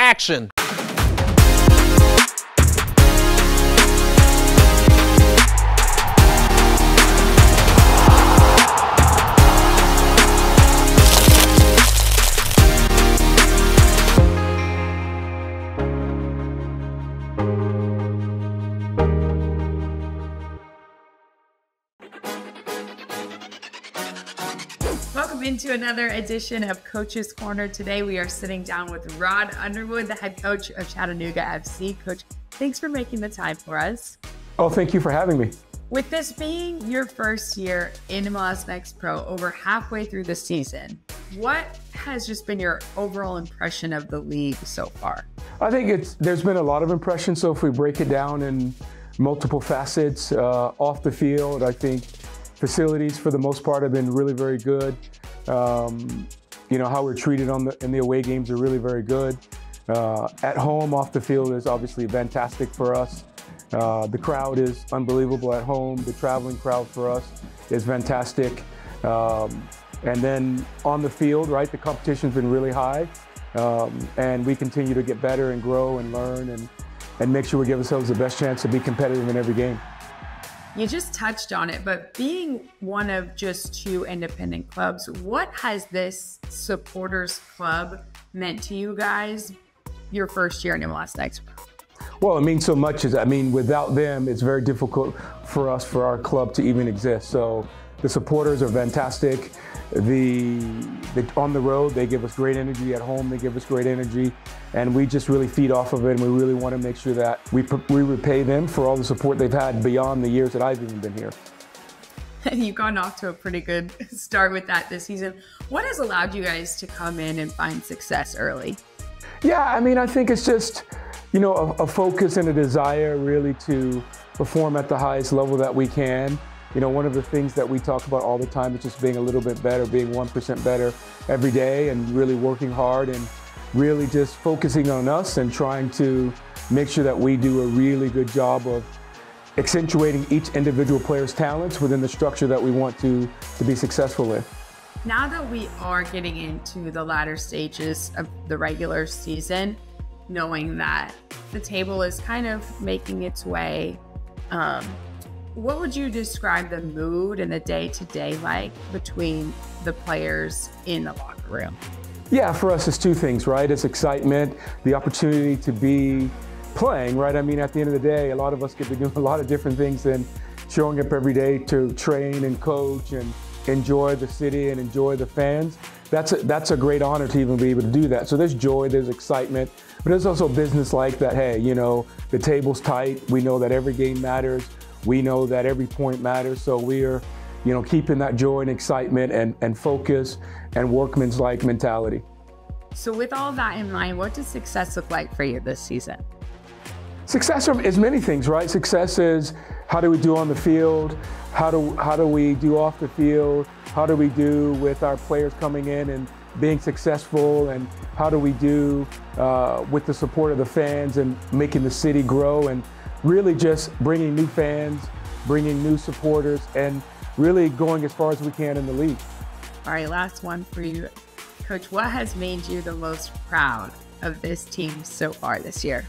action. Welcome into another edition of Coach's Corner. Today we are sitting down with Rod Underwood, the head coach of Chattanooga FC. Coach, thanks for making the time for us. Oh, thank you for having me. With this being your first year in MLS NEXT Pro, over halfway through the season, what has just been your overall impression of the league so far? I think there's been a lot of impressions. So if we break it down in multiple facets, off the field, I think facilities for the most part have been really very good. You know, how we're treated in the away games are really very good. At home, off the field is obviously fantastic for us. The crowd is unbelievable at home. The traveling crowd for us is fantastic. And then on the field, right, the competition's been really high. And we continue to get better and grow and learn and make sure we give ourselves the best chance to be competitive in every game. You just touched on it, but being one of just two independent clubs, what has this supporters club meant to you guys your first year in MLS NEXT Pro? Well, it means so much. I mean, without them, it's very difficult for us, for our club to even exist. So the supporters are fantastic. On the road, they give us great energy. At home, they give us great energy. And we just really feed off of it. And we really want to make sure that we repay them for all the support they've had beyond the years that I've even been here. You've gone off to a pretty good start with that this season. What has allowed you guys to come in and find success early? Yeah, I mean, I think it's just, you know, a focus and a desire really to perform at the highest level that we can. You know, one of the things that we talk about all the time is just being a little bit better, being 1% better every day and really working hard and really just focusing on us and trying to make sure that we do a really good job of accentuating each individual player's talents within the structure that we want to be successful in. Now that we are getting into the latter stages of the regular season, knowing that the table is kind of making its way, what would you describe the mood and the day-to-day like between the players in the locker room? Yeah, for us, it's two things, right? It's excitement, the opportunity to be playing, right? I mean, at the end of the day, a lot of us get to do a lot of different things than showing up every day to train and coach and enjoy the city and enjoy the fans. That's a great honor to even be able to do that. So there's joy, there's excitement, but there's also business like that. Hey, you know, the table's tight. We know that every game matters. We know that every point matters, so we are, you know, keeping that joy and excitement and focus and workman's-like mentality. So with all that in mind, what does success look like for you this season? Success is many things, right? Success is how do we do on the field? How do we do off the field? How do we do with our players coming in and being successful? And how do we do with the support of the fans and making the city grow? And really just bringing new fans, bringing new supporters, and really going as far as we can in the league. All right, last one for you. Coach, what has made you the most proud of this team so far this year?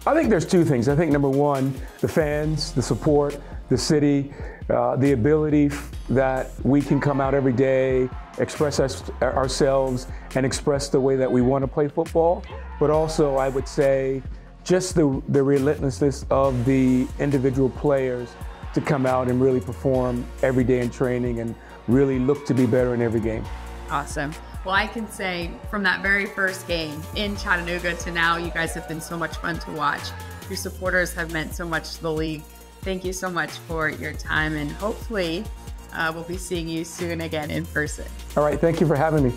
I think there's two things. I think number one, the fans, the support, the city, the ability that we can come out every day, express ourselves, and express the way that we want to play football. But also, I would say, just the relentlessness of the individual players to come out and really perform every day in training and really look to be better in every game. Awesome. Well, I can say from that very first game in Chattanooga to now, you guys have been so much fun to watch. Your supporters have meant so much to the league. Thank you so much for your time, and hopefully we'll be seeing you soon again in person. All right, thank you for having me.